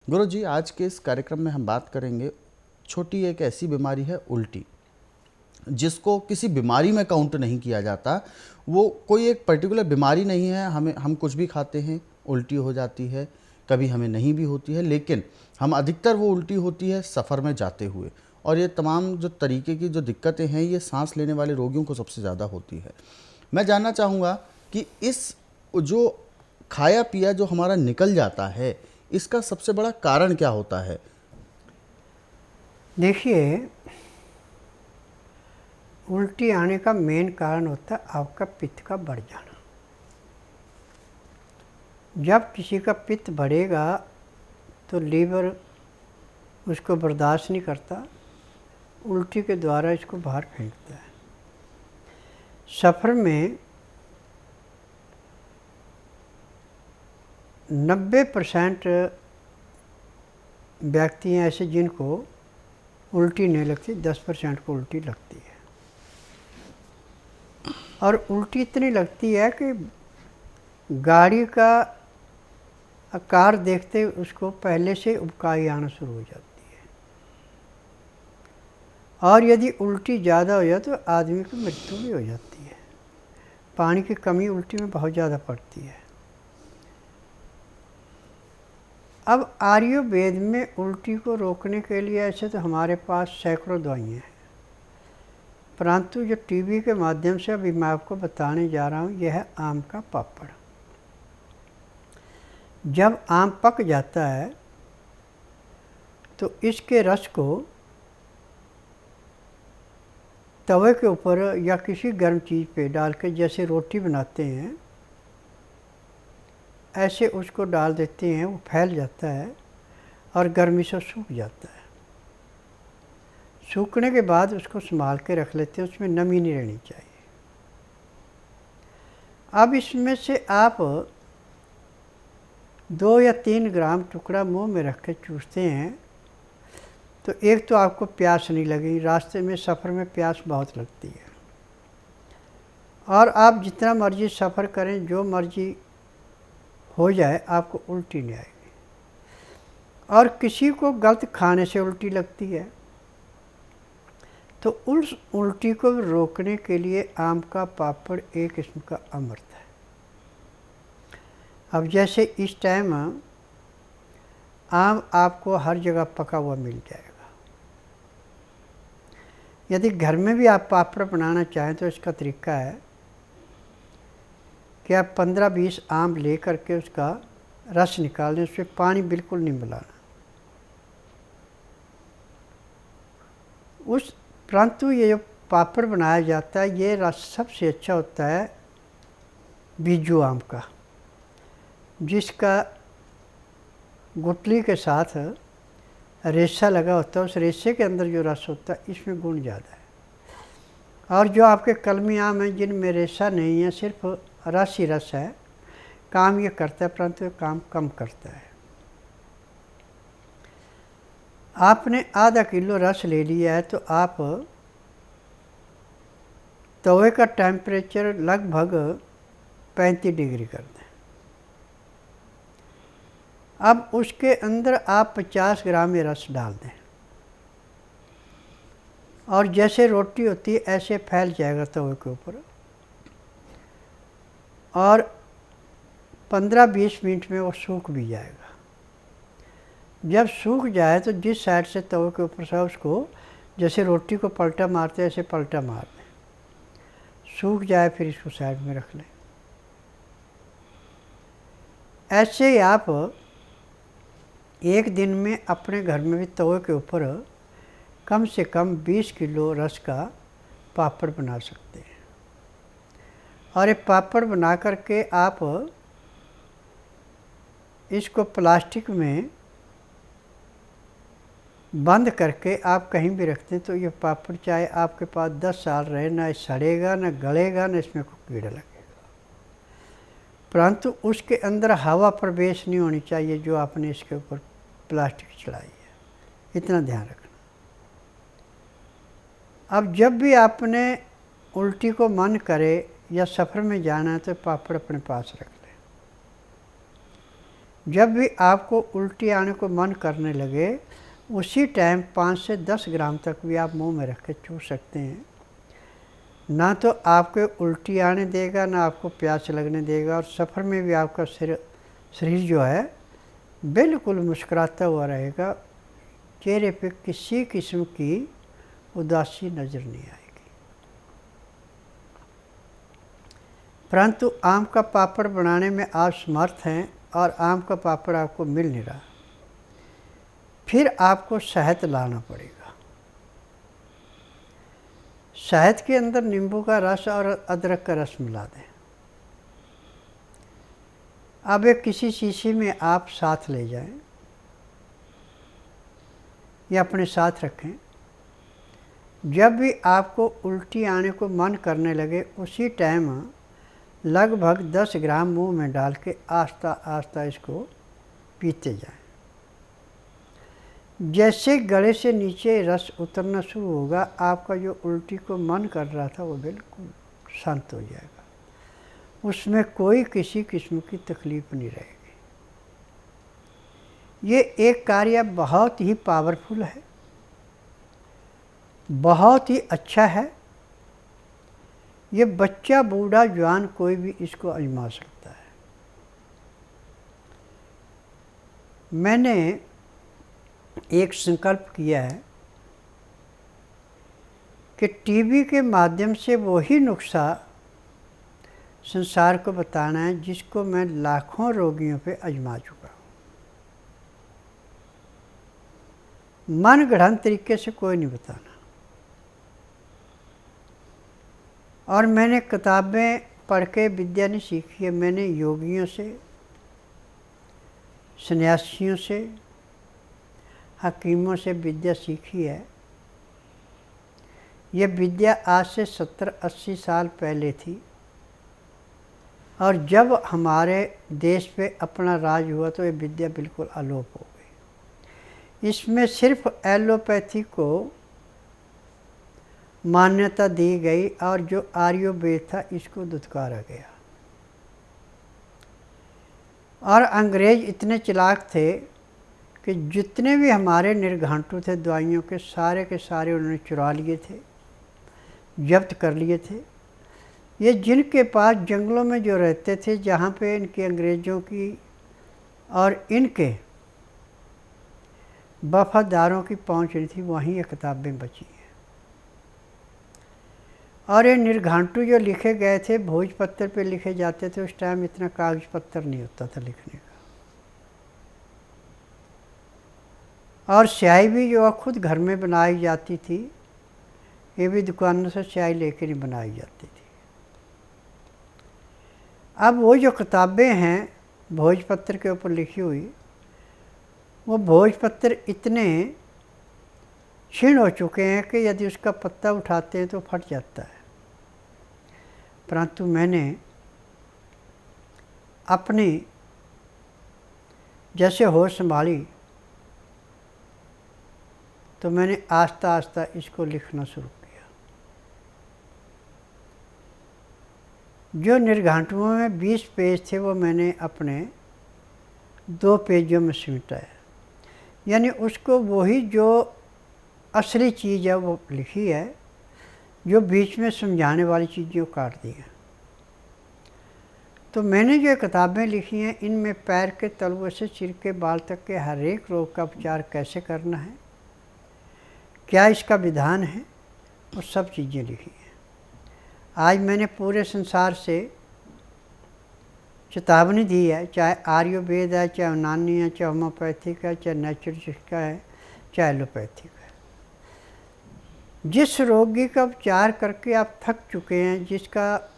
गुरुजी, आज के इस कार्यक्रम में हम बात करेंगे, छोटी एक ऐसी बीमारी है उल्टी, जिसको किसी बीमारी में काउंट नहीं किया जाता। वो कोई एक पर्टिकुलर बीमारी नहीं है, हम कुछ भी खाते हैं उल्टी हो जाती है, कभी हमें नहीं भी होती है, लेकिन हम अधिकतर वो उल्टी होती है सफ़र में जाते हुए। और ये तमाम जो तरीके की जो दिक्कतें हैं, ये सांस लेने वाले रोगियों को सबसे ज़्यादा होती है। मैं जानना चाहूँगा कि इस जो खाया पिया जो हमारा निकल जाता है, इसका सबसे बड़ा कारण क्या होता है? देखिए, उल्टी आने का मेन कारण होता है आपका पित्त का बढ़ जाना। जब किसी का पित्त बढ़ेगा तो लीवर उसको बर्दाश्त नहीं करता, उल्टी के द्वारा इसको बाहर फेंकता है। सफ़र में 90% व्यक्ति हैं ऐसे जिनको उल्टी नहीं लगती, 10% को उल्टी लगती है। और उल्टी इतनी लगती है कि गाड़ी का आकार देखते उसको पहले से उबकाई आना शुरू हो जाती है। और यदि उल्टी ज़्यादा हो जाए तो आदमी की मृत्यु भी हो जाती है। पानी की कमी उल्टी में बहुत ज़्यादा पड़ती है। अब आयुर्वेद में उल्टी को रोकने के लिए ऐसे तो हमारे पास सैकड़ों दवाइयाँ हैं, परंतु जो टीवी के माध्यम से अभी मैं आपको बताने जा रहा हूँ, यह है आम का पापड़। जब आम पक जाता है तो इसके रस को तवे के ऊपर या किसी गर्म चीज़ पे डाल के, जैसे रोटी बनाते हैं ऐसे उसको डाल देते हैं, वो फैल जाता है और गर्मी से सूख जाता है। सूखने के बाद उसको संभाल के रख लेते हैं, उसमें नमी नहीं रहनी चाहिए। अब इसमें से आप 2 या 3 ग्राम टुकड़ा मुंह में रख के चूसते हैं तो एक तो आपको प्यास नहीं लगेगी, रास्ते में सफ़र में प्यास बहुत लगती है। और आप जितना मर्जी सफ़र करें, जो मर्जी हो जाए, आपको उल्टी नहीं आएगी। और किसी को गलत खाने से उल्टी लगती है तो उस उल्टी को रोकने के लिए आम का पापड़ एक किस्म का अमृत है। अब जैसे इस टाइम आम आपको हर जगह पका हुआ मिल जाएगा। यदि घर में भी आप पापड़ बनाना चाहें तो इसका तरीका है कि आप 15-20 आम ले करके उसका रस निकाल दें, उसमें पानी बिल्कुल नहीं मिलाना। परंतु ये जो पापड़ बनाया जाता है, ये रस सबसे अच्छा होता है बीजू आम का, जिसका गुठली के साथ रेशा लगा होता है। उस रेशे के अंदर जो रस होता है, इसमें गुण ज़्यादा है। और जो आपके कलमी आम हैं जिनमें रेशा नहीं है, सिर्फ रस ही रस है, काम ये करता है परंतु ये काम कम करता है। आपने आधा किलो रस ले लिया है तो आप तवे का टेम्परेचर लगभग 35 डिग्री कर दें। अब उसके अंदर आप 50 ग्राम ये रस डाल दें और जैसे रोटी होती है ऐसे फैल जाएगा तवे के ऊपर। और 15-20 मिनट में वो सूख भी जाएगा। जब सूख जाए तो जिस साइड से तवे के ऊपर से उसको, जैसे रोटी को पलटा मारते हैं ऐसे पलटा मार दें। सूख जाए फिर इसको साइड में रख लें। ऐसे ही आप एक दिन में अपने घर में भी तवे के ऊपर कम से कम 20 किलो रस का पापड़ बना सकते हैं। और ये पापड़ बना करके आप इसको प्लास्टिक में बंद करके आप कहीं भी रखते हैं तो ये पापड़ चाहे आपके पास 10 साल रहे, ना सड़ेगा, ना गलेगा, ना इसमें कोई कीड़ा लगेगा। परंतु उसके अंदर हवा प्रवेश नहीं होनी चाहिए जो आपने इसके ऊपर प्लास्टिक चढ़ाई है, इतना ध्यान रखना। अब जब भी आपने उल्टी को मन करे या सफ़र में जाना है तो पापड़ अपने पास रख लें। जब भी आपको उल्टी आने को मन करने लगे उसी टाइम 5 से 10 ग्राम तक भी आप मुंह में रख के चूस सकते हैं। ना तो आपको उल्टी आने देगा, ना आपको प्यास लगने देगा, और सफ़र में भी आपका शरीर जो है बिल्कुल मुस्कुराता हुआ रहेगा। चेहरे पे किसी किस्म की उदासी नज़र नहीं आएगी। परंतु आम का पापड़ बनाने में आप समर्थ हैं और आम का पापड़ आपको मिल नहीं रहा, फिर आपको शहद लाना पड़ेगा। शहद के अंदर नींबू का रस और अदरक का रस मिला दें। अब एक किसी शीशी में आप साथ ले जाएं या अपने साथ रखें। जब भी आपको उल्टी आने को मन करने लगे उसी टाइम लगभग 10 ग्राम मुंह में डाल के आस्ता आस्ता इसको पीते जाएं। जैसे गले से नीचे रस उतरना शुरू होगा, आपका जो उल्टी को मन कर रहा था वो बिल्कुल शांत हो जाएगा, उसमें कोई किसी किस्म की तकलीफ नहीं रहेगी। ये एक कार्य बहुत ही पावरफुल है, बहुत ही अच्छा है। ये बच्चा बूढ़ा जवान कोई भी इसको आजमा सकता है। मैंने एक संकल्प किया है कि टीवी के माध्यम से वही नुस्खा संसार को बताना है जिसको मैं लाखों रोगियों पे आजमा चुका हूँ। मन गढ़ंत तरीके से कोई नहीं बताना। और मैंने किताबें पढ़ के विद्या नहीं सीखी है, मैंने योगियों से, सन्यासियों से, हकीमों से विद्या सीखी है। ये विद्या आज से 70-80 साल पहले थी, और जब हमारे पे अपना राज हुआ तो ये विद्या बिल्कुल अलोप हो गई। इसमें सिर्फ एलोपैथी को मान्यता दी गई और जो आयुर्वेद था इसको दुत्कारा गया। और अंग्रेज इतने चालाक थे कि जितने भी हमारे निर्घांटू थे दवाइयों के सारे उन्होंने चुरा लिए थे, जब्त कर लिए थे। ये जिनके पास जंगलों में जो रहते थे, जहाँ पे इनके अंग्रेज़ों की और इनके वफादारों की पहुँच नहीं थी, वहीं ये किताबें बची हैं। और ये निर्घांटू जो लिखे गए थे भोजपत्र पे लिखे जाते थे। उस टाइम इतना कागज पत्थर नहीं होता था लिखने का, और स्याही भी जो खुद घर में बनाई जाती थी, ये भी दुकानों से स्याही लेकर नहीं बनाई जाती थी। अब वो जो किताबें हैं भोजपत्र के ऊपर लिखी हुई, वो भोजपत्र इतने क्षीण हो चुके हैं कि यदि उसका पत्ता उठाते हैं तो फट जाता है। परंतु मैंने अपनी जैसे होश संभाली तो मैंने आस्ता आस्ता इसको लिखना शुरू किया। जो निर्घांटुओं में 20 पेज थे वो मैंने अपने 2 पेजों में समेटाया। यानी उसको वही जो असली चीज़ है वो लिखी है, जो बीच में समझाने वाली चीज़ें काट दी हैं। तो मैंने जो किताबें लिखी हैं इनमें पैर के तलवे से सिर के बाल तक के हर एक रोग का उपचार कैसे करना है, क्या इसका विधान है, वो सब चीज़ें लिखी हैं। आज मैंने पूरे संसार से चेतावनी दी है, चाहे आयुर्वेद है, चाहे यूनानी है, चाहे होम्योपैथिक है, चाहे नेचुरलिस्ट का है, चाहे एलोपैथिक है। जिस रोगी का उपचार करके आप थक चुके हैं, जिसका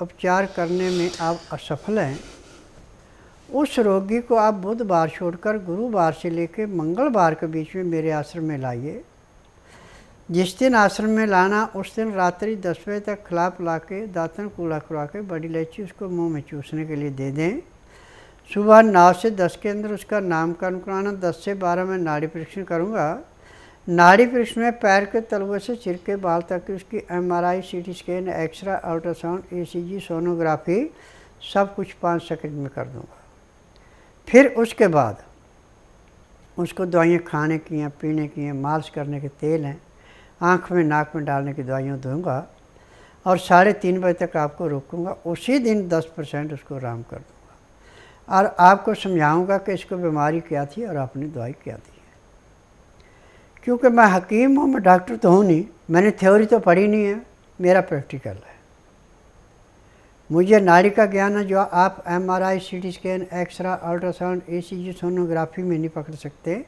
उपचार करने में आप असफल हैं, उस रोगी को आप बुधवार छोड़कर गुरुवार से लेकर मंगलवार के बीच में मेरे आश्रम में लाइए। जिस दिन आश्रम में लाना उस दिन रात्रि 10 बजे तक खिला पिला के दातन कूला करवा के बड़ी इलायची उसको मुंह में चूसने के लिए दे दें। सुबह 9 से 10 के अंदर उसका नामकरण कराना। 10 से 12 में नाड़ी परीक्षण करूँगा। नाड़ी परीक्षण में पैर के तलवे से सिर के बाल तक की उसकी MRI, CT scan, x ray, ultrasound, ECG, sonography सब कुछ 5 सेकंड में कर दूँगा। फिर उसके बाद उसको दवाइयाँ खाने की हैं, पीने की हैं, मालिश करने के तेल हैं, आँख में नाक में डालने की दवाइयाँ दूंगा और 3:30 बजे तक आपको रोकूंगा। उसी दिन 10% उसको आराम कर दूंगा और आपको समझाऊंगा कि इसको बीमारी क्या थी और आपने दवाई क्या दी है। क्योंकि मैं हकीम हूँ, मैं डॉक्टर तो हूँ नहीं, मैंने थ्योरी तो पढ़ी नहीं है, मेरा प्रैक्टिकल है। मुझे नाड़ी का ज्ञान है जो आप MRI, CT scan, x ray, ultrasound, ECG, sonography में नहीं पकड़ सकते।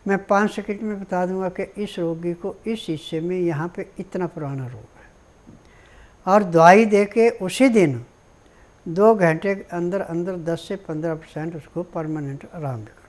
मैं 5 सेकंड में बता दूंगा कि इस रोगी को इस हिस्से में यहाँ पे इतना पुराना रोग है और दवाई दे के उसी दिन 2 घंटे के अंदर अंदर 10 से 15% उसको परमानेंट आराम भी